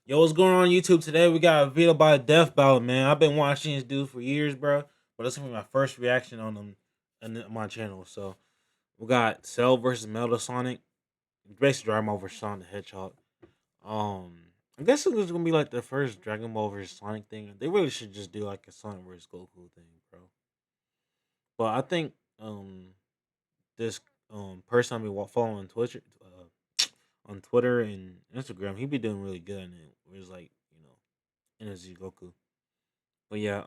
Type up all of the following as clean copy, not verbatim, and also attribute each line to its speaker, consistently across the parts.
Speaker 1: Yo, what's going on YouTube today? We got a video by Death Battle, man. I've been watching this dude for years, bro. But this is gonna be my first reaction on him on my channel. So we got Cell versus Metal Sonic. Basically Dragon Ball versus Sonic the Hedgehog. Um, I guess it was gonna be like the first Dragon Ball versus Sonic thing. They really should just do like a Sonic versus Goku thing, bro. But I think this person I be following on Twitter, on Twitter and Instagram, he be doing really good in it. Where it's like Energy Goku. But yeah,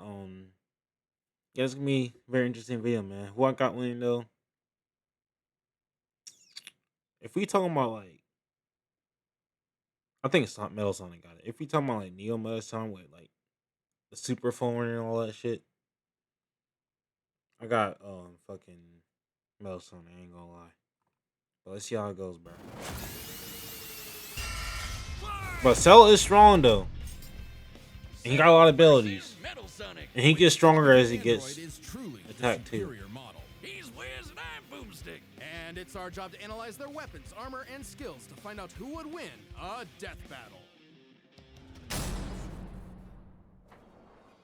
Speaker 1: yeah, it's gonna be a very interesting video, man. Who I got winning though? If we talking about like, I think it's not Metal Sonic got it. If we talking about like Neo Metal Sonic with like the super phone and all that shit, I got fucking Metal Sonic. I ain't gonna lie. But let's see how it goes, bro. But Cell is strong though, and he got a lot of abilities, and he gets stronger as he gets attacked too.
Speaker 2: He's Wiz and I'm Boomstick. And it's our job to analyze their weapons, armor, and skills to find out who would win a death battle.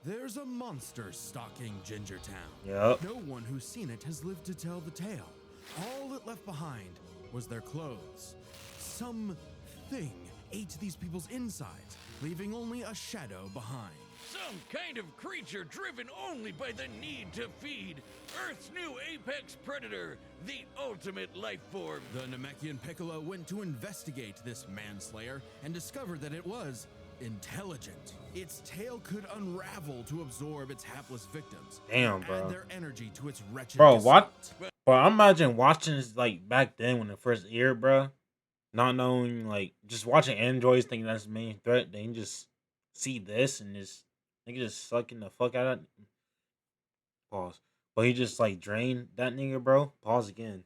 Speaker 2: There's a monster stalking Ginger Town.
Speaker 1: Yep.
Speaker 2: No one who's seen it has lived to tell the tale. All it left behind was their clothes. Something ate these people's insides, leaving only a shadow behind.
Speaker 3: Some kind of creature driven only by the need to feed. Earth's new apex predator, the ultimate life form.
Speaker 2: The Namekian Piccolo went to investigate this manslayer and discovered that it was intelligent. Its tail could unravel to absorb its hapless victims.
Speaker 1: Damn, bro.
Speaker 2: Add their energy to its wretched
Speaker 1: Bro,
Speaker 2: descent.
Speaker 1: what? Bro, I imagine watching this like back then when it first aired, bro. Not knowing, like, just watching androids thinking that's the main threat. They can just see this and just they can just sucking the fuck out of it. Pause. But he just like drained that nigga, bro. Pause again.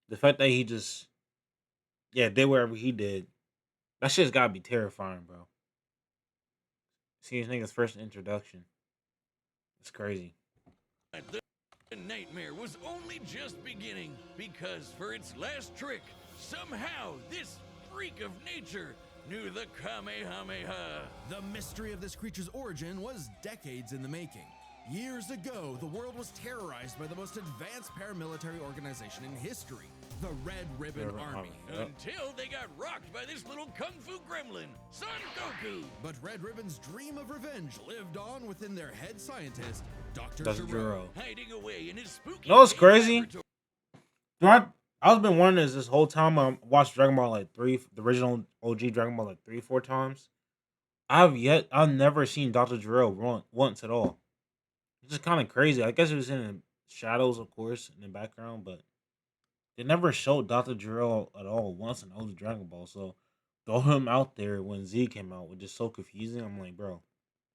Speaker 1: The fact that he just did whatever he did, that shit's gotta be terrifying, bro. See this nigga's first introduction. It's crazy.
Speaker 3: The nightmare was only just beginning, because for its last trick, somehow this freak of nature knew the Kamehameha.
Speaker 2: The mystery of this creature's origin was decades in the making. Years ago, the world was terrorized by the most advanced paramilitary organization in history, the Red Ribbon Army.
Speaker 1: Yep.
Speaker 3: Until they got rocked by this little kung fu gremlin, Son Goku.
Speaker 2: But Red Ribbon's dream of revenge lived on within their head scientist, Dr.
Speaker 1: That's
Speaker 2: Gero.
Speaker 1: Gero.
Speaker 3: Hiding away in his spooky.
Speaker 1: You know what's crazy?
Speaker 3: laboratory.
Speaker 1: You know, I've been wondering this whole time. I watched Dragon Ball like the original OG Dragon Ball like 3-4 times. I've never seen Dr. Gero once at all. It's just kind of crazy. I guess it was in the shadows, of course, in the background, but they never showed Dr. Gero at all once in OG Dragon Ball. So throw him out there when Z came out was just so confusing. I'm like, bro.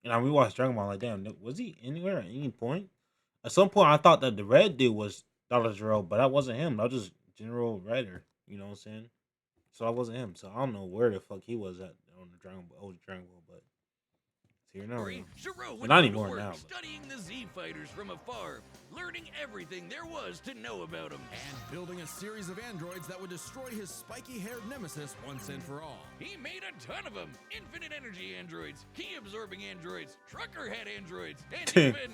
Speaker 1: And I rewatched Dragon Ball like, damn, was he anywhere at any point? At some point, I thought that the red dude was Dr. Gero, but that wasn't him. That was just General Redder. You know what I'm saying? So that wasn't him. So I don't know where the fuck he was at on the Dragon Ball, old Dragon Ball, but it's here now.
Speaker 3: Gero would
Speaker 1: Not
Speaker 3: go to
Speaker 1: anymore
Speaker 3: work
Speaker 1: now, but-
Speaker 3: studying the Z fighters from afar, learning everything there was to know about them.
Speaker 2: And building a series of androids that would destroy his spiky-haired nemesis once and for all.
Speaker 3: He made a ton of them. Infinite energy androids, key absorbing androids, trucker head androids, and even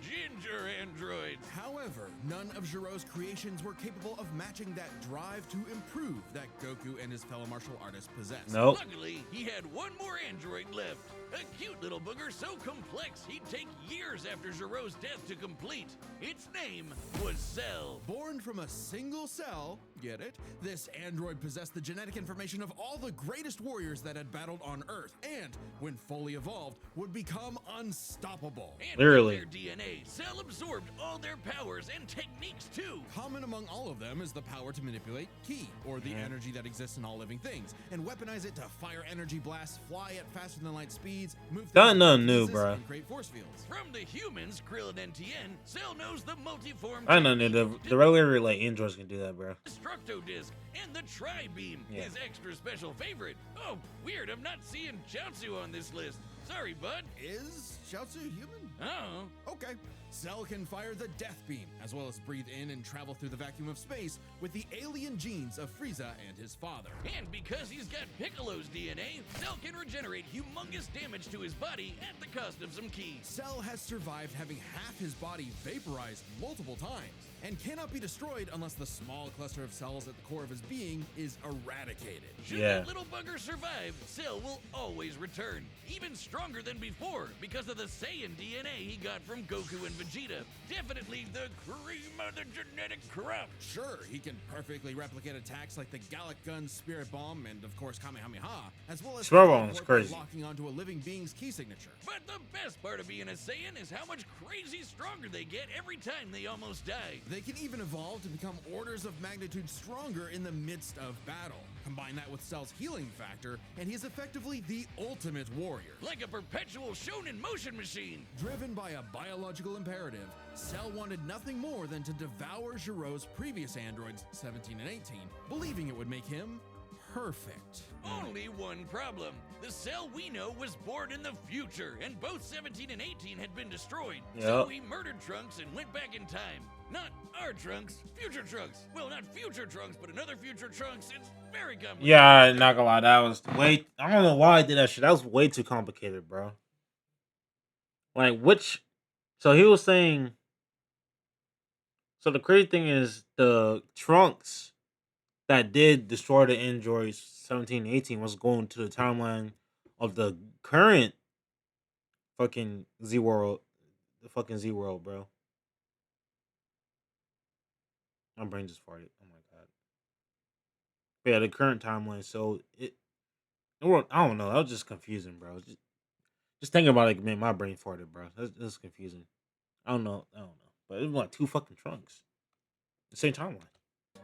Speaker 3: ginger androids.
Speaker 2: However, none of Gero's creations were capable of matching that drive to improve that Goku and his fellow martial artists possess.
Speaker 1: Nope.
Speaker 3: Luckily, he had one more android left. A cute little booger so complex he'd take years after Gero's death to complete. Its name was Cell.
Speaker 2: Born from a single cell, get it? This android possessed the genetic information of all the greatest warriors that had battled on Earth, and, when fully evolved, would become unstoppable.
Speaker 3: And
Speaker 1: Literally.
Speaker 3: with their DNA, Cell absorbed all their powers and techniques too.
Speaker 2: Common among all of them is the power to manipulate Ki, or the energy that exists in all living things, and weaponize it to fire energy blasts, fly at faster than light speeds, move
Speaker 1: That
Speaker 2: through
Speaker 1: nothing new,
Speaker 2: pieces,
Speaker 1: bruh.
Speaker 2: and create force fields.
Speaker 3: From the humans, Krillin and Tien, Cell knows the multiform
Speaker 1: I don't know.
Speaker 3: technique,
Speaker 1: The regular like androids can do that, bro.
Speaker 3: Destructo Disc, and the Tri-Beam,
Speaker 1: Yeah.
Speaker 3: his extra special favorite. Oh, weird, I'm not seeing Chaozu on this list. Sorry, bud.
Speaker 2: Is Xiaozu human?
Speaker 3: Oh,
Speaker 2: Okay. Cell can fire the Death Beam, as well as breathe in and travel through the vacuum of space with the alien genes of Frieza and his father.
Speaker 3: And because he's got Piccolo's DNA, Cell can regenerate humongous damage to his body at the cost of some keys.
Speaker 2: Cell has survived having half his body vaporized multiple times, and cannot be destroyed unless the small cluster of cells at the core of his being is eradicated.
Speaker 3: Should that little bugger survive, Cell will always return, even stronger than before, because of the Saiyan DNA he got from Goku and Vegeta. Definitely the cream of the genetic crop.
Speaker 2: Sure, he can perfectly replicate attacks like the Gallic Gun, Spirit Bomb, and of course Kamehameha, as well as
Speaker 1: Spirit Bomb is crazy.
Speaker 2: locking onto a living being's key signature.
Speaker 3: But the best part of being a Saiyan is how much crazy stronger they get every time they almost die.
Speaker 2: They can even evolve to become orders of magnitude stronger in the midst of battle. Combine that with Cell's healing factor, and he's effectively the ultimate warrior.
Speaker 3: Like a perpetual shonen motion machine.
Speaker 2: Driven by a biological imperative, Cell wanted nothing more than to devour Giro's previous androids, 17 and 18, believing it would make him perfect.
Speaker 3: Only one problem. The Cell we know was born in the future, and both 17 and 18 had been destroyed. So he murdered Trunks and went back in time. Not our Trunks, future Trunks. Well, not future Trunks, but another future Trunks. It's very complicated.
Speaker 1: Yeah, not gonna lie, that was way. I don't know why I did that shit. That was way too complicated, bro. Like, which. So he was saying. So the crazy thing is, the Trunks that did destroy the androids 17 and 18 was going to the timeline of the current fucking Z World. The fucking Z World, bro. My brain just farted. Oh my god. But yeah, the current timeline. So I don't know. That was just confusing, bro. Just thinking about it, man. My brain farted, bro. That's confusing. I don't know. But it was like two fucking Trunks. The same timeline.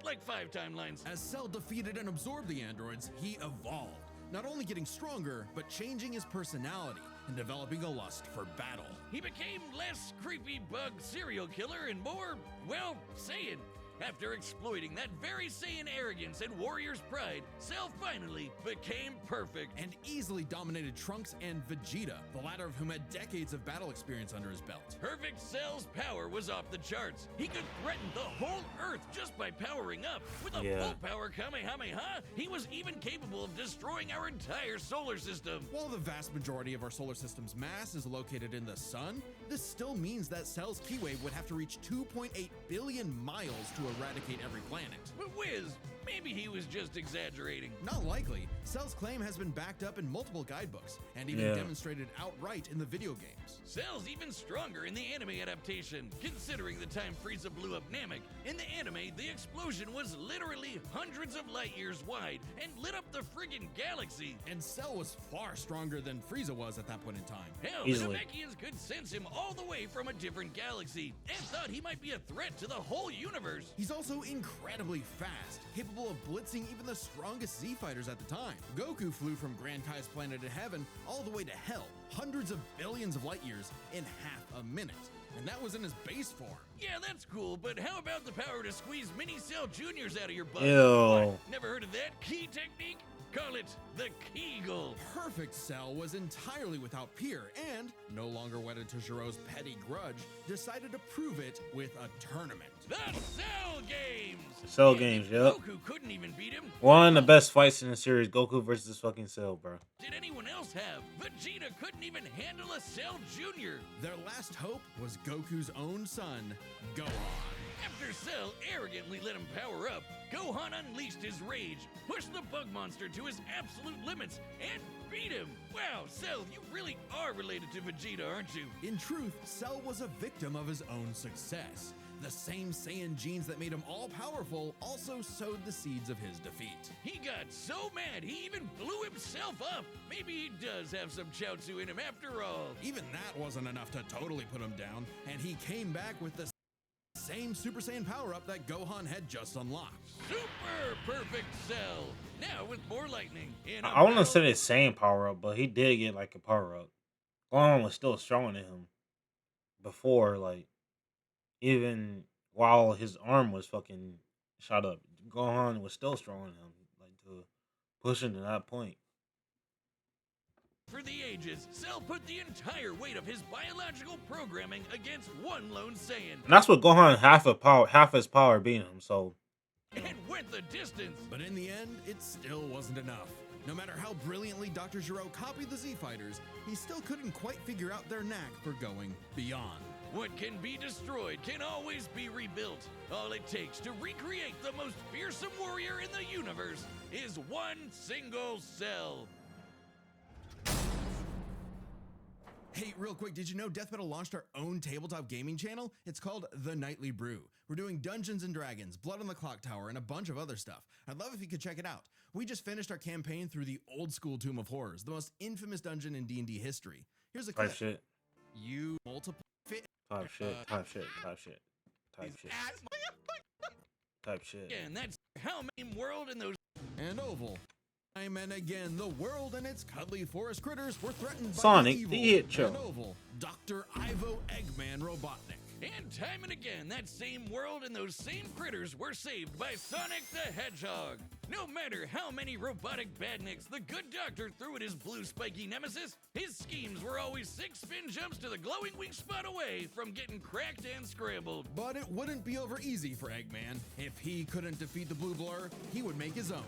Speaker 3: Like 5 timelines.
Speaker 2: As Cell defeated and absorbed the androids, he evolved, not only getting stronger, but changing his personality and developing a lust for battle.
Speaker 3: He became less creepy bug serial killer and more, well, Saiyan. After exploiting that very Saiyan arrogance and warrior's pride, Cell finally became perfect.
Speaker 2: And easily dominated Trunks and Vegeta, the latter of whom had decades of battle experience under his belt.
Speaker 3: Perfect Cell's power was off the charts. He could threaten the whole Earth just by powering up. With a full power Kamehameha, he was even capable of destroying our entire solar system.
Speaker 2: While the vast majority of our solar system's mass is located in the sun, this still means that Cell's key wave would have to reach 2.8 billion miles to eradicate every planet.
Speaker 3: But Wiz, maybe he was just exaggerating.
Speaker 2: Not likely. Cell's claim has been backed up in multiple guidebooks, and even demonstrated outright in the video games.
Speaker 3: Cell's even stronger in the anime adaptation, considering the time Frieza blew up Namek. In the anime, the explosion was literally hundreds of light years wide, and lit up the friggin' galaxy.
Speaker 2: And Cell was far stronger than Frieza was at that point in time.
Speaker 3: Hell, the Namekians could sense him all the way from a different galaxy, and thought he might be a threat to the whole universe.
Speaker 2: He's also incredibly fast, capable of blitzing even the strongest Z fighters at the time. Goku flew from Grand Kai's planet of heaven all the way to hell, hundreds of billions of light years in half a minute. And that was in his base form.
Speaker 3: Yeah, that's cool, but how about the power to squeeze Mini Cell Juniors out of your butt?
Speaker 1: Ew.
Speaker 3: What? Never heard of that key technique? Call it the Kegel.
Speaker 2: Perfect Cell was entirely without peer and, no longer wedded to Giro's petty grudge, decided to prove it with a tournament.
Speaker 3: The Cell Games!
Speaker 1: Cell Games, yep.
Speaker 3: Goku couldn't even beat him.
Speaker 1: One of the best fights in the series, Goku versus fucking Cell, bro.
Speaker 3: Did anyone else have? Vegeta couldn't even handle a Cell Jr.
Speaker 2: Their last hope was Goku's own son, Gohan.
Speaker 3: After Cell arrogantly let him power up, Gohan unleashed his rage, pushed the bug monster to his absolute limits, and beat him. Wow, Cell, you really are related to Vegeta, aren't you?
Speaker 2: In truth, Cell was a victim of his own success. The same Saiyan genes that made him all-powerful also sowed the seeds of his defeat.
Speaker 3: He got so mad, he even blew himself up. Maybe he does have some Chaozu in him after all.
Speaker 2: Even that wasn't enough to totally put him down, and he came back with the same Super Saiyan power-up that Gohan had just unlocked.
Speaker 3: Super perfect Cell! Now with more lightning.
Speaker 1: I want to say the same power-up, but he did get like a power-up. Gohan was still stronger than him before, like, even while his arm was fucking shot up. Gohan was still stronger than him, like, to push him to that point.
Speaker 3: For the ages, Cell put the entire weight of his biological programming against one lone Saiyan.
Speaker 1: And that's what Gohan half his power being him. So.
Speaker 3: And went the distance.
Speaker 2: But in the end, it still wasn't enough. No matter how brilliantly Dr. Gero copied the Z-Fighters, he still couldn't quite figure out their knack for going beyond.
Speaker 3: What can be destroyed can always be rebuilt. All it takes to recreate the most fearsome warrior in the universe is one single Cell.
Speaker 2: Hey, real quick, did you know Death Metal launched our own tabletop gaming channel? It's called The Nightly Brew. We're doing Dungeons & Dragons, Blood on the Clock Tower, and a bunch of other stuff. I'd love if you could check it out. We just finished our campaign through the old school Tomb of Horrors, the most infamous dungeon in D&D history. Here's a clip.
Speaker 1: Type shit.
Speaker 2: You multiple fit.
Speaker 1: Type shit. Type shit. Type shit. Type shit. Type shit.
Speaker 3: And that's how many world in those.
Speaker 2: And Oval. Time and again, the world and its cuddly forest critters were threatened by
Speaker 1: Sonic,
Speaker 2: evil
Speaker 1: the Hit Show.
Speaker 2: and Oval, Dr. Ivo Eggman Robotnik.
Speaker 3: And time and again, that same world and those same critters were saved by Sonic the Hedgehog. No matter how many robotic badniks the good doctor threw at his blue spiky nemesis, his schemes were always 6 spin jumps to the glowing weak spot away from getting cracked and scrambled.
Speaker 2: But it wouldn't be over easy for Eggman. If he couldn't defeat the Blue Blur, he would make his own,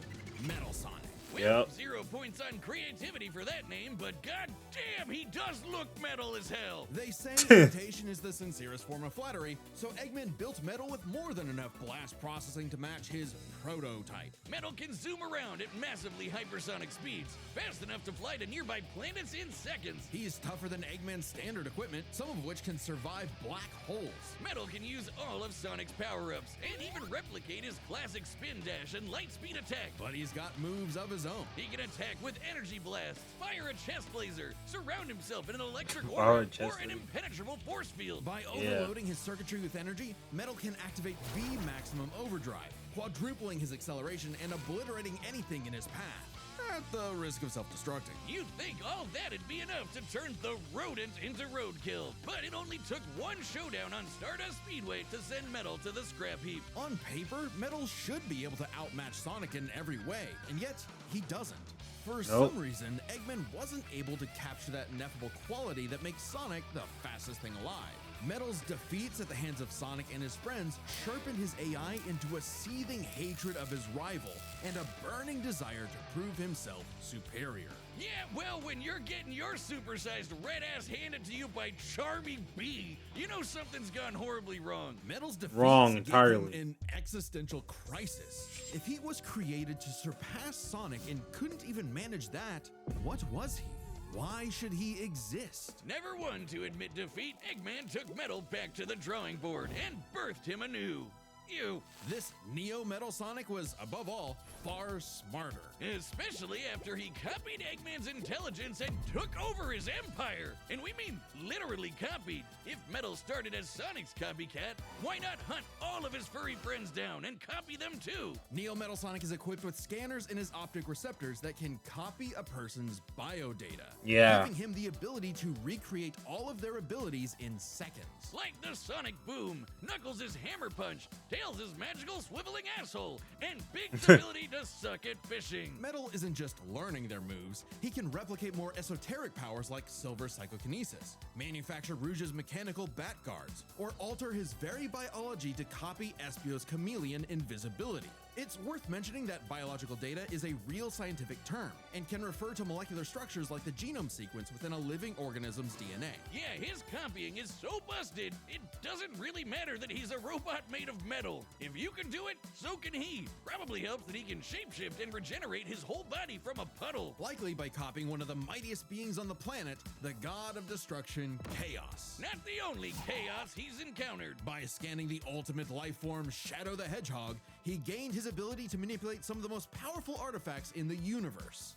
Speaker 2: Metal Sonic.
Speaker 3: Well,
Speaker 1: Yep.
Speaker 3: 0 points on creativity for that name, but goddamn, he does look metal as hell.
Speaker 2: They say imitation is the sincerest form of flattery, so Eggman built Metal with more than enough blast processing to match his prototype.
Speaker 3: Metal can zoom around at massively hypersonic speeds, fast enough to fly to nearby planets in seconds.
Speaker 2: He's tougher than Eggman's standard equipment, some of which can survive black holes.
Speaker 3: Metal can use all of Sonic's power-ups, and even replicate his classic spin dash and light speed attack.
Speaker 2: But he's got moves of his own.
Speaker 3: He can attack with energy blast, fire a chest laser, surround himself in an electric
Speaker 1: Fire
Speaker 3: aura,
Speaker 1: a chest
Speaker 3: or an
Speaker 1: laser.
Speaker 3: impenetrable force field.
Speaker 2: By overloading his circuitry with energy, Metal can activate V Maximum Overdrive, quadrupling his acceleration and obliterating anything in his path, at the risk of self-destructing.
Speaker 3: You'd think all that'd be enough to turn the rodent into roadkill, but it only took one showdown on Stardust Speedway to send Metal to the scrap heap.
Speaker 2: On paper, Metal should be able to outmatch Sonic in every way, and yet he doesn't. For some reason, Eggman wasn't able to capture that ineffable quality that makes Sonic the fastest thing alive. Metal's defeats at the hands of Sonic and his friends sharpened his AI into a seething hatred of his rival and a burning desire to prove himself superior.
Speaker 3: Yeah, well, when you're getting your supersized red ass handed to you by Charmy B, you know something's gone horribly wrong.
Speaker 2: Metal's defeats
Speaker 1: Wrong
Speaker 2: gave
Speaker 1: entirely.
Speaker 2: him an existential crisis. If he was created to surpass Sonic and couldn't even manage that, what was he? Why should he exist?
Speaker 3: Never one to admit defeat, Eggman took Metal back to the drawing board and birthed him anew. You.
Speaker 2: This Neo Metal Sonic was, above all, far smarter.
Speaker 3: Especially after he copied Eggman's intelligence and took over his empire. And we mean literally copied. If Metal started as Sonic's copycat, why not hunt all of his furry friends down and copy them too?
Speaker 2: Neo Metal Sonic is equipped with scanners in his optic receptors that can copy a person's biodata,
Speaker 1: Yeah.
Speaker 2: giving him the ability to recreate all of their abilities in seconds.
Speaker 3: Like the Sonic Boom, Knuckles' Hammer Punch, Tails' magical swiveling asshole, and Big's ability to suck at fishing.
Speaker 2: Metal isn't just learning their moves, he can replicate more esoteric powers like Silver Psychokinesis, manufacture Rouge's mechanical bat guards, or alter his very biology to copy Espio's chameleon invisibility. It's worth mentioning that biological data is a real scientific term and can refer to molecular structures like the genome sequence within a living organism's DNA.
Speaker 3: Yeah, his copying is so busted, it doesn't really matter that he's a robot made of metal. If you can do it, so can he. Probably helps that he can shapeshift and regenerate his whole body from a puddle.
Speaker 2: Likely by copying one of the mightiest beings on the planet, the god of destruction, Chaos.
Speaker 3: Not the only chaos he's encountered.
Speaker 2: By scanning the ultimate life form, Shadow the Hedgehog, he gained his ability to manipulate some of the most powerful artifacts in the universe.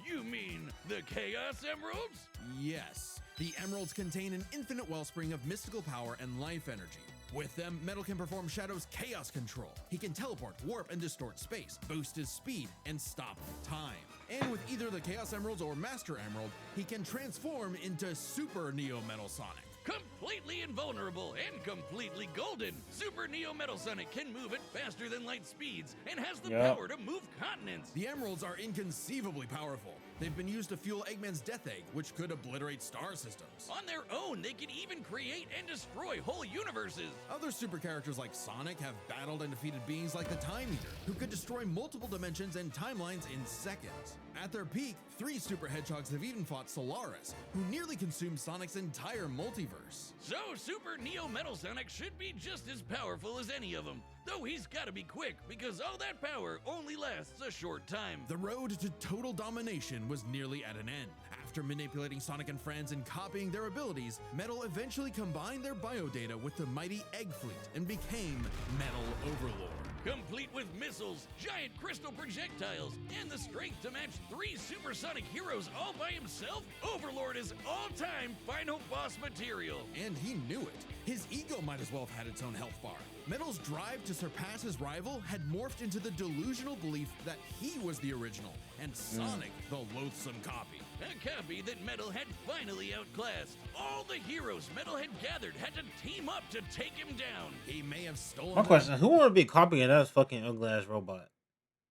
Speaker 3: You mean the Chaos Emeralds?
Speaker 2: Yes, the emeralds contain an infinite wellspring of mystical power and life energy. With them, Metal can perform Shadow's chaos control. He can teleport, warp, and distort space, boost his speed, and stop time. And with either the Chaos Emeralds or Master Emerald, he can transform into Super Neo Metal Sonic.
Speaker 3: Completely invulnerable and completely golden, Super Neo Metal Sonic can move at faster than light speeds and has the
Speaker 1: Yep.
Speaker 3: power to move continents.
Speaker 2: The emeralds are inconceivably powerful. They've been used to fuel Eggman's Death Egg, which could obliterate star systems.
Speaker 3: On their own, they can even create and destroy whole universes.
Speaker 2: Other super characters like Sonic have battled and defeated beings like the Time Eater, who could destroy multiple dimensions and timelines in seconds. At their peak, 3 Super Hedgehogs have even fought Solaris, who nearly consumed Sonic's entire multiverse.
Speaker 3: So Super Neo Metal Sonic should be just as powerful as any of them, though he's gotta be quick because all that power only lasts a short time.
Speaker 2: The road to total domination was nearly at an end. After manipulating Sonic and friends and copying their abilities, Metal eventually combined their biodata with the mighty Egg Fleet and became Metal Overlord.
Speaker 3: Complete with missiles, giant crystal projectiles, and the strength to match 3 supersonic heroes all by himself, Overlord is all-time final boss material.
Speaker 2: And he knew it. His ego might as well have had its own health bar. Metal's drive to surpass his rival had morphed into the delusional belief that he was the original, and Sonic the loathsome copy.
Speaker 3: A copy that Metal had finally outclassed. All the heroes Metal had gathered had to team up to take him down.
Speaker 2: He may have stolen
Speaker 1: My question: who want to be copying that fucking ugly ass robot?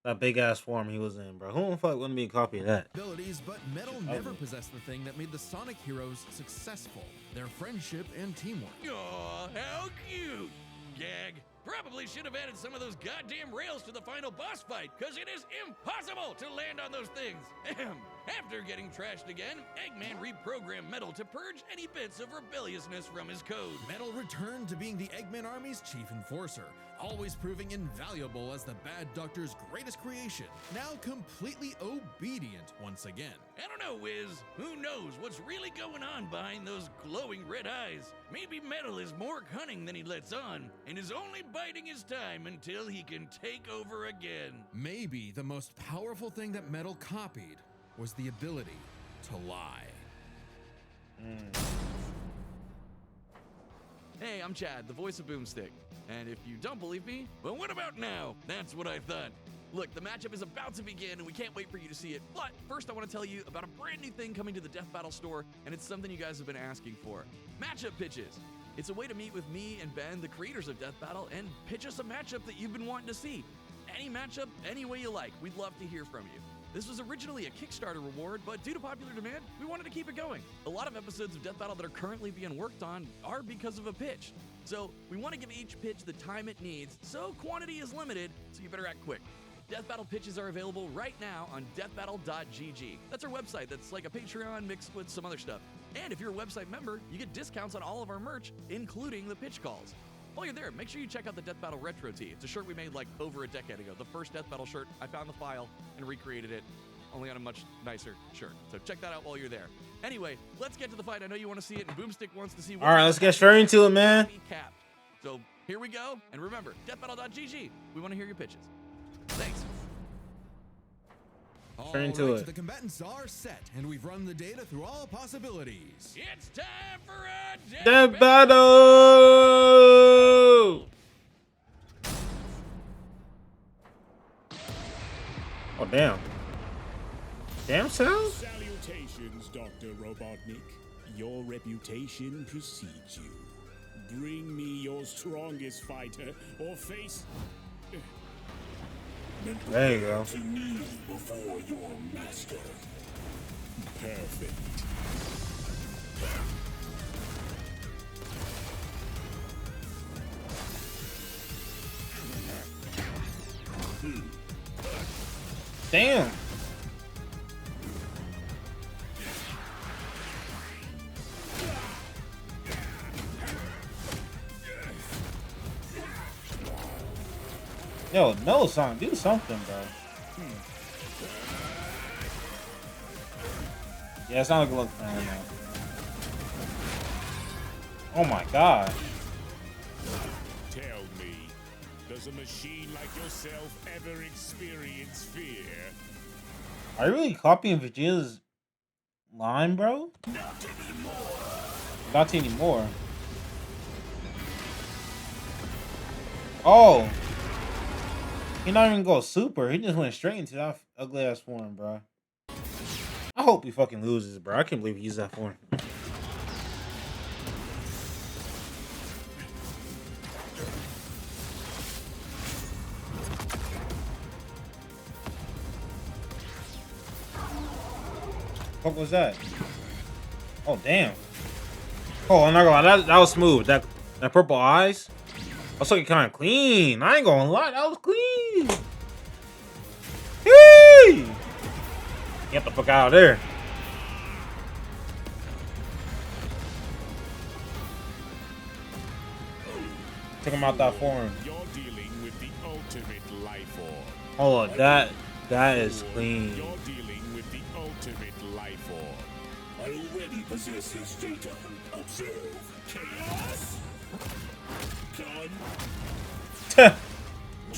Speaker 1: That big ass form he was in, bro. Who the fuck wouldn't be a copy of that?
Speaker 2: abilities, but Metal never possessed the thing that made the Sonic heroes successful: their friendship and teamwork.
Speaker 3: Aw, how cute! Gag. Probably should have added some of those goddamn rails to the final boss fight, because it is impossible to land on those things. Ahem. After getting trashed again, Eggman reprogrammed Metal to purge any bits of rebelliousness from his code.
Speaker 2: Metal returned to being the Eggman Army's chief enforcer, always proving invaluable as the Bad Doctor's greatest creation, now completely obedient once again.
Speaker 3: I don't know, Wiz. Who knows what's really going on behind those glowing red eyes? Maybe Metal is more cunning than he lets on, and is only biding his time until he can take over again.
Speaker 2: Maybe the most powerful thing that Metal copied was the ability to lie.
Speaker 4: Hey, I'm Chad, the voice of Boomstick. And if you don't believe me,
Speaker 3: But what about now? That's what I thought.
Speaker 4: look, the matchup is about to begin and we can't wait for you to see it. But first I want to tell you about a brand new thing coming to the Death Battle store, and it's something you guys have been asking for. Matchup pitches. It's a way to meet with me and Ben, the creators of Death Battle, and pitch us a matchup that you've been wanting to see. Any matchup, any way you like. We'd love to hear from you. This was originally a Kickstarter reward, but due to popular demand, we wanted to keep it going. A lot of episodes of Death Battle that are currently being worked on are because of a pitch. So we want to give each pitch the time it needs, so quantity is limited, so you better act quick. Death Battle pitches are available right now on deathbattle.gg. That's our website that's like a Patreon mixed with some other stuff. And if you're a website member, you get discounts on all of our merch, including the pitch calls. While you're there, make sure you check out the Death Battle Retro Tee. It's a shirt we made like over a decade ago. The first Death Battle shirt. I found the file and recreated it, only on a much nicer shirt. So check that out while you're there. Anyway, let's get to the fight. I know you want to see it, and Boomstick wants to see what.
Speaker 1: All right, let's get straight into it, man.
Speaker 4: Capped. So here we go. And remember, deathbattle.gg. We want to hear your pitches. Thanks.
Speaker 1: Straight into it.
Speaker 2: The combatants are set, and we've run the data through all possibilities.
Speaker 3: It's time for a
Speaker 1: Death battle! Oh damn! Damn Cell?
Speaker 5: Salutations, Dr. Robotnik. Your reputation precedes you. Bring me your strongest fighter, or face.
Speaker 1: There you go.
Speaker 5: To kneel before your master. Perfect.
Speaker 1: Damn! Yo, no song, do something, bro. Yeah, it's not a good look for him now. Oh my god.
Speaker 5: Tell me, does a machine like yourself ever experience fear?
Speaker 1: Are you really copying Vegeta's line, bro?
Speaker 5: Not anymore.
Speaker 1: Not anymore. Oh. He not even go super. He just went straight into that ugly ass form, bro. I hope he fucking loses, bro. I can't believe he used that form. What was that? Oh damn. Oh, I'm not gonna lie, that was smooth. That purple eyes. I was looking kind of clean. I ain't gonna lie, that was clean. Hey! Get the fuck out of there. Took him out that form.
Speaker 5: You're dealing with the ultimate life form.
Speaker 1: Hold on, that is clean.
Speaker 5: You're dealing with the ultimate life form. I already possess his data. Observe chaos.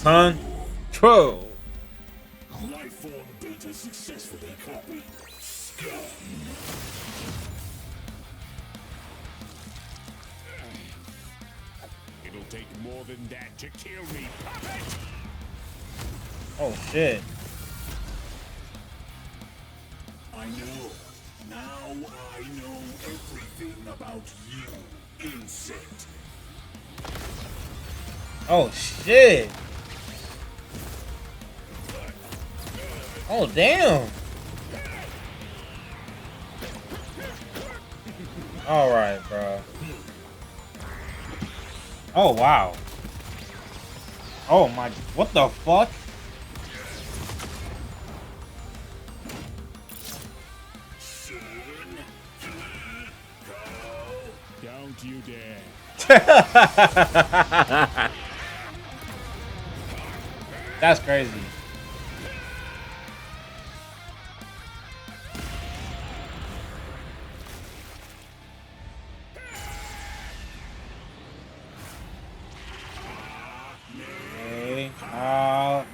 Speaker 1: Control.
Speaker 5: Life form data successfully copied. Scan. It'll take more than that to kill me, puppet!
Speaker 1: Oh shit.
Speaker 5: I know. Now I know everything about you, insect.
Speaker 1: Oh shit. Oh damn. All right, bro. Oh wow. Oh my, what the fuck?
Speaker 5: Don't you dare.
Speaker 1: That's crazy.
Speaker 5: I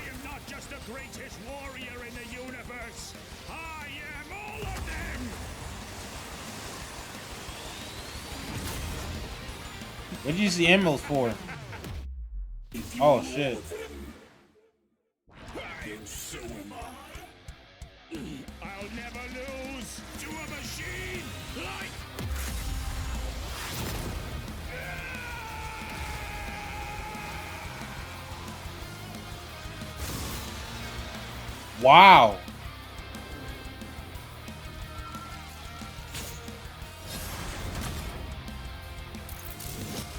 Speaker 5: am not just the greatest warrior in the universe. I am all of them.
Speaker 1: What'd you see emeralds for? Oh shit.
Speaker 5: Then so am I. I'll never lose to a machine like.
Speaker 1: Wow.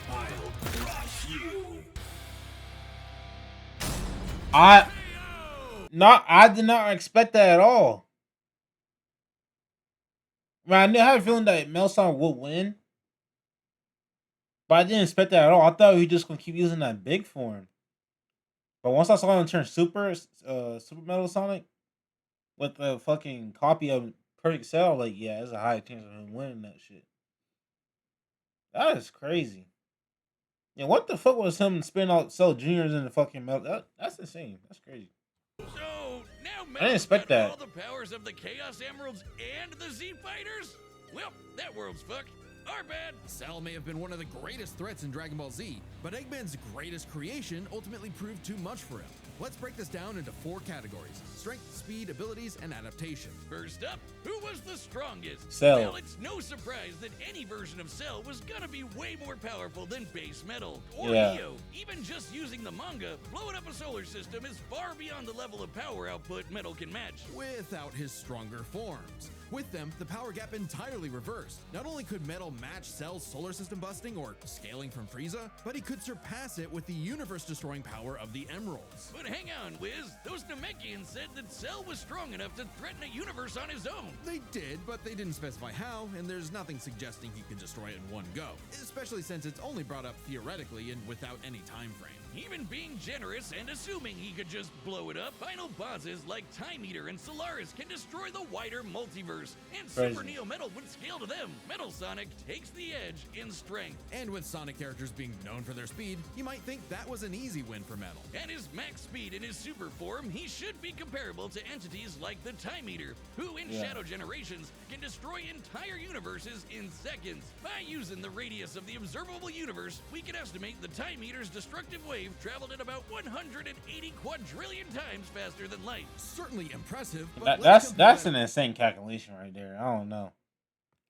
Speaker 5: I'll crush you.
Speaker 1: I did not expect that at all. Man, I had a feeling that Melson would win, but I didn't expect that at all. I thought he was just gonna keep using that big form. But once I saw him turn Super Metal Sonic with the fucking copy of Perfect Cell, like yeah, there's a high chance of him winning that shit. That is crazy. Yeah, what the fuck was him spinning out Cell Juniors in the fucking metal? That's insane. That's crazy.
Speaker 3: So now
Speaker 1: I didn't expect
Speaker 3: got
Speaker 1: that.
Speaker 3: all the powers of the Chaos Emeralds and the Z Fighters? Well, that world's fucked. Our bad.
Speaker 2: Cell may have been one of the greatest threats in Dragon Ball Z, but Eggman's greatest creation ultimately proved too much for him. Let's break this down into 4 categories: strength, speed, abilities, and adaptation.
Speaker 3: First up, who was the strongest?
Speaker 1: Cell.
Speaker 3: Well, it's no surprise that any version of Cell was gonna be way more powerful than base metal or
Speaker 1: Yeah.
Speaker 3: Neo. Even just using the manga, blowing up a solar system is far beyond the level of power output metal can match.
Speaker 2: Without his stronger forms. With them, the power gap entirely reversed. Not only could Metal match Cell's solar system busting or scaling from Frieza, but he could surpass it with the universe-destroying power of the Emeralds.
Speaker 3: But hang on, Wiz. Those Namekians said that Cell was strong enough to threaten a universe on his own.
Speaker 2: They did, but they didn't specify how, and there's nothing suggesting he could destroy it in one go, especially since it's only brought up theoretically and without any time frame.
Speaker 3: Even being generous and assuming he could just blow it up, final bosses like Time Eater and Solaris can destroy the wider multiverse, and Super
Speaker 1: Crazy.
Speaker 3: Neo Metal would scale to them. Metal Sonic takes the edge in strength,
Speaker 2: And with Sonic characters being known for their speed, you might think that was an easy win for Metal.
Speaker 3: and his max speed in his super form, he should be comparable to entities like the Time Eater, who in
Speaker 1: Yeah.
Speaker 3: Shadow Generations can destroy entire universes in seconds. By using the radius of the observable universe, we can estimate the Time Eater's destructive wave traveled at about 180 quadrillion times faster than light.
Speaker 2: Certainly impressive, but
Speaker 1: That,
Speaker 2: let's compare
Speaker 1: that's
Speaker 2: that-
Speaker 1: an insane calculation right there. I don't know.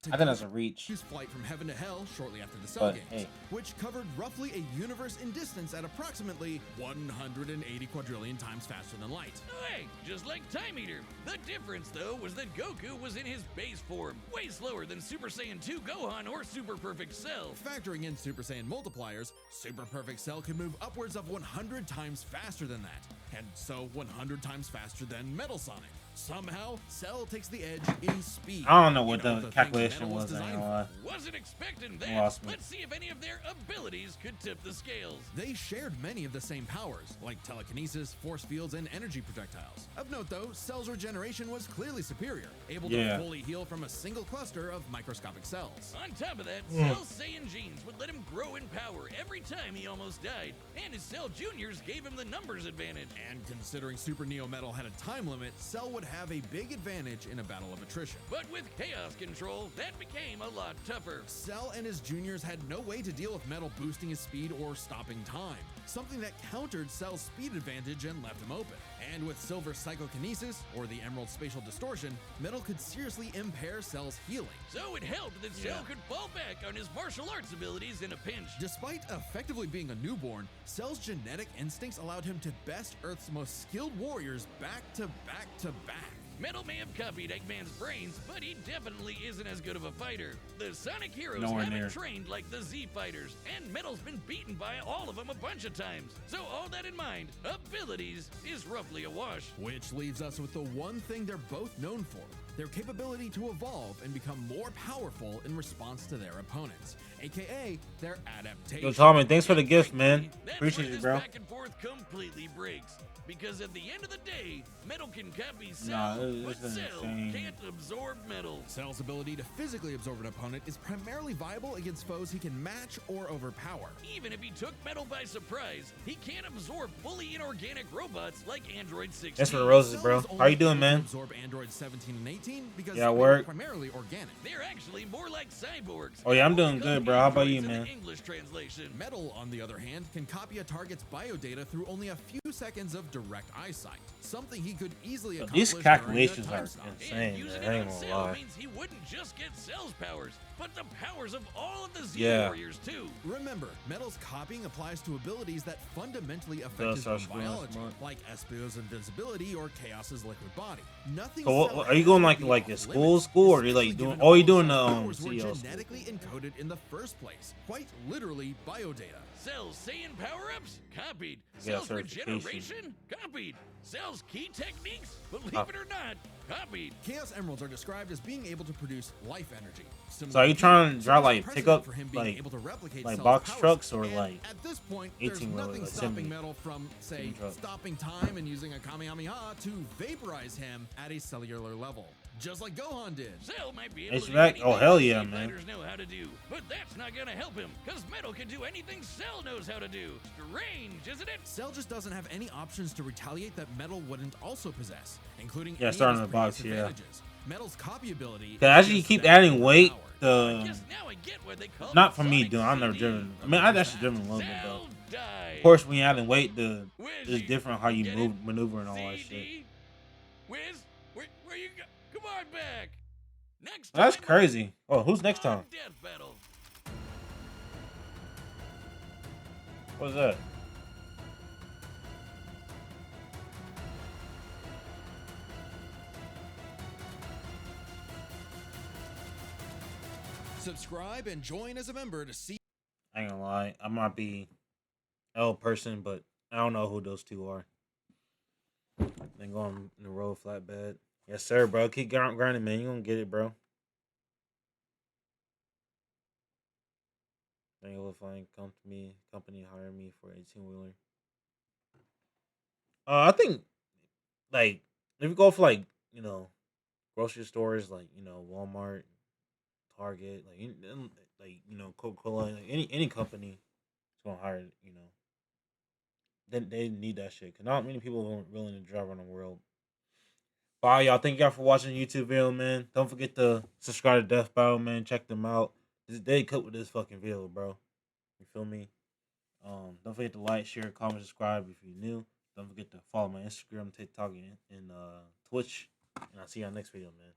Speaker 1: I think that's a reach.
Speaker 2: His flight from heaven to hell shortly after the Cell
Speaker 1: But,
Speaker 2: games,
Speaker 1: hey.
Speaker 2: which covered roughly a universe in distance at approximately 180 quadrillion times faster than light.
Speaker 3: Hey, just like Time Eater. The difference, though, was that Goku was in his base form, way slower than Super Saiyan 2 Gohan or Super Perfect Cell.
Speaker 2: Factoring in Super Saiyan multipliers, Super Perfect Cell can move upwards of 100 times faster than that, and so 100 times faster than Metal Sonic. Somehow, Cell takes the edge in speed.
Speaker 1: I don't know what
Speaker 2: You know,
Speaker 1: the
Speaker 2: things
Speaker 1: calculation
Speaker 2: Metal
Speaker 1: was. I
Speaker 2: designed
Speaker 1: ain't gonna lie.
Speaker 3: Wasn't expecting
Speaker 1: You
Speaker 3: that.
Speaker 1: lost me.
Speaker 3: Let's see if any of their abilities could tip the scales.
Speaker 2: They shared many of the same powers, like telekinesis, force fields, and energy projectiles. Of note, though, Cell's regeneration was clearly superior, able
Speaker 1: Yeah.
Speaker 2: to fully heal from a single cluster of microscopic cells.
Speaker 3: On top of that,
Speaker 1: Hmm.
Speaker 3: Cell Saiyan genes would let him grow in power every time he almost died, and his Cell Juniors gave him the numbers advantage.
Speaker 2: And considering Super Neo Metal had a time limit, Cell would have a big advantage in a battle of attrition.
Speaker 3: But with Chaos Control, that became a lot tougher.
Speaker 2: Cell and his juniors had no way to deal with Metal boosting his speed or stopping time, something that countered Cell's speed advantage and left him open. And with Silver Psychokinesis, or the Emerald Spatial Distortion, Metal could seriously impair Cell's healing.
Speaker 3: So it helped that Cell could fall back on his martial arts abilities in a pinch.
Speaker 2: Despite effectively being a newborn, Cell's genetic instincts allowed him to best Earth's most skilled warriors back to back to back.
Speaker 3: Metal may have copied Eggman's brains, but he definitely isn't as good of a fighter. The Sonic heroes
Speaker 1: Nowhere
Speaker 3: haven't
Speaker 1: near.
Speaker 3: trained like the Z fighters, and Metal's been beaten by all of them a bunch of times. So all that in mind, abilities is roughly a wash.
Speaker 2: Which leaves us with the one thing they're both known for, their capability to evolve and become more powerful in response to their opponents, aka their adaptation.
Speaker 1: Yo, Tommy, thanks for the gift, man.
Speaker 3: That's
Speaker 1: Appreciate
Speaker 3: where
Speaker 1: you,
Speaker 3: this
Speaker 1: bro.
Speaker 3: back and forth completely breaks. Because at the end of the day, Metal can copy Cell,
Speaker 1: Nah,
Speaker 3: but
Speaker 1: this is
Speaker 3: Cell
Speaker 1: insane.
Speaker 3: can't absorb Metal.
Speaker 2: Cell's ability to physically absorb an opponent is primarily viable against foes he can match or overpower.
Speaker 3: Even if he took Metal by surprise, he can't absorb fully inorganic robots like Android 16.
Speaker 1: Thanks for the roses,
Speaker 2: Cell
Speaker 1: bro.
Speaker 2: is only
Speaker 1: How you doing,
Speaker 2: able to
Speaker 1: man?
Speaker 2: Absorb Android 17 and 18 because
Speaker 1: Yeah,
Speaker 2: they're
Speaker 1: work.
Speaker 2: primarily organic.
Speaker 3: They're actually more like cyborgs.
Speaker 1: Oh, yeah, I'm
Speaker 3: and
Speaker 1: doing
Speaker 3: won't
Speaker 1: good,
Speaker 3: copy
Speaker 1: bro. How about
Speaker 3: androids
Speaker 1: you,
Speaker 3: in the
Speaker 1: man?
Speaker 3: English translation.
Speaker 2: Metal, on the other hand, can copy a target's biodata through only a few seconds of direct eyesight, something he could easily accomplish
Speaker 1: These
Speaker 2: during a
Speaker 1: calculations
Speaker 2: time
Speaker 1: are
Speaker 2: stop.
Speaker 1: insane,
Speaker 3: And using
Speaker 1: man. I
Speaker 3: it
Speaker 1: ain't
Speaker 3: on
Speaker 1: gonna
Speaker 3: Cell
Speaker 1: lie.
Speaker 3: means he wouldn't just get Cell's powers, but the powers of all of the Z
Speaker 1: Yeah.
Speaker 3: Warriors too.
Speaker 2: Remember, Metal's copying applies to abilities that fundamentally affect
Speaker 1: Does
Speaker 2: his
Speaker 1: start
Speaker 2: own
Speaker 1: scrolling
Speaker 2: biology,
Speaker 1: smart.
Speaker 2: like Espio's invincibility or Chaos's liquid body. Nothing.
Speaker 1: So what-
Speaker 2: Cell
Speaker 1: are you
Speaker 2: has
Speaker 1: going
Speaker 2: would
Speaker 1: like-
Speaker 2: be
Speaker 1: like
Speaker 2: off
Speaker 1: a
Speaker 2: limits,
Speaker 1: school, or are you, like,
Speaker 2: especially
Speaker 1: doing-
Speaker 2: given
Speaker 1: oh, you
Speaker 2: all
Speaker 1: doing
Speaker 2: Cell's
Speaker 1: the,
Speaker 2: powers were
Speaker 1: CEO school.
Speaker 2: genetically encoded in the first place, quite literally biodata.
Speaker 3: Cell's Saiyan power-ups? Copied.
Speaker 1: Yeah,
Speaker 3: Cell's
Speaker 1: certification.
Speaker 3: regeneration? Copied. Cell's key techniques? Believe
Speaker 1: Copy.
Speaker 3: it or not, copied.
Speaker 2: Chaos Emeralds are described as being able to produce life energy.
Speaker 1: So are you trying to draw, like,
Speaker 2: Similar
Speaker 1: pick up,
Speaker 2: for him being
Speaker 1: like-
Speaker 2: able to replicate
Speaker 1: like
Speaker 2: Cell's
Speaker 1: box
Speaker 2: powers.
Speaker 1: trucks or,
Speaker 2: And
Speaker 1: like,
Speaker 2: at this point, there's
Speaker 1: 18-wheeler,
Speaker 2: nothing
Speaker 1: like,
Speaker 2: stopping
Speaker 1: semi-
Speaker 2: Metal from, say,
Speaker 1: semi truck.
Speaker 2: stopping time and using a Kamehameha to vaporize him at a cellular level, just like Gohan did.
Speaker 3: Cell might be able to do
Speaker 1: HVAC?
Speaker 3: anything
Speaker 1: Oh, hell
Speaker 3: the
Speaker 1: yeah,
Speaker 3: Z
Speaker 1: man.
Speaker 3: fighters know how to do, but that's not gonna help him, because Metal can do anything Cell knows how to do. Strange, isn't it?
Speaker 2: Cell just doesn't have any options to retaliate that Metal wouldn't also possess, including
Speaker 1: Yeah,
Speaker 2: any
Speaker 1: starting
Speaker 2: of his
Speaker 1: the box,
Speaker 2: previous
Speaker 1: yeah.
Speaker 2: advantages. Metal's copy ability.
Speaker 1: Cause as
Speaker 2: is
Speaker 1: you keep
Speaker 2: just
Speaker 1: adding weight,
Speaker 2: overpowered.
Speaker 3: I guess
Speaker 1: the
Speaker 3: now I get why they call
Speaker 1: not
Speaker 3: it
Speaker 1: for me,
Speaker 3: Sonic
Speaker 1: dude. I've never
Speaker 3: CD.
Speaker 1: driven. I mean, I've actually driven a little bit, though.
Speaker 3: Cell die.
Speaker 1: Of course, when you're adding weight, it's
Speaker 3: Wizzy.
Speaker 1: different how you
Speaker 3: Get
Speaker 1: move,
Speaker 3: it?
Speaker 1: maneuver, and all that shit.
Speaker 3: CD? Wiz, where you go? Come on back. Next
Speaker 1: That's
Speaker 3: time
Speaker 1: crazy. Oh, who's next
Speaker 3: on
Speaker 1: time?
Speaker 3: Death Battle.
Speaker 1: What's that?
Speaker 2: Subscribe and join as a member to see.
Speaker 1: I ain't gonna lie. I might be L person, but I don't know who those two are. Then going in the road flatbed. Yes, sir, bro. Keep grinding, man. You gonna get it, bro. Then you'll find company hire me for 18-wheeler. I think like if you go for like grocery stores like Walmart, Target, Coca-Cola, like any company is gonna hire Then they need that shit. Cause not many people are willing to drive around the world. Bye, y'all. Thank y'all for watching the YouTube video, man. Don't forget to subscribe to Death Battle, man. Check them out. They cook with this fucking video, bro. You feel me? Don't forget to like, share, comment, subscribe if you're new. Don't forget to follow my Instagram, TikTok, and Twitch. And I'll see y'all next video, man.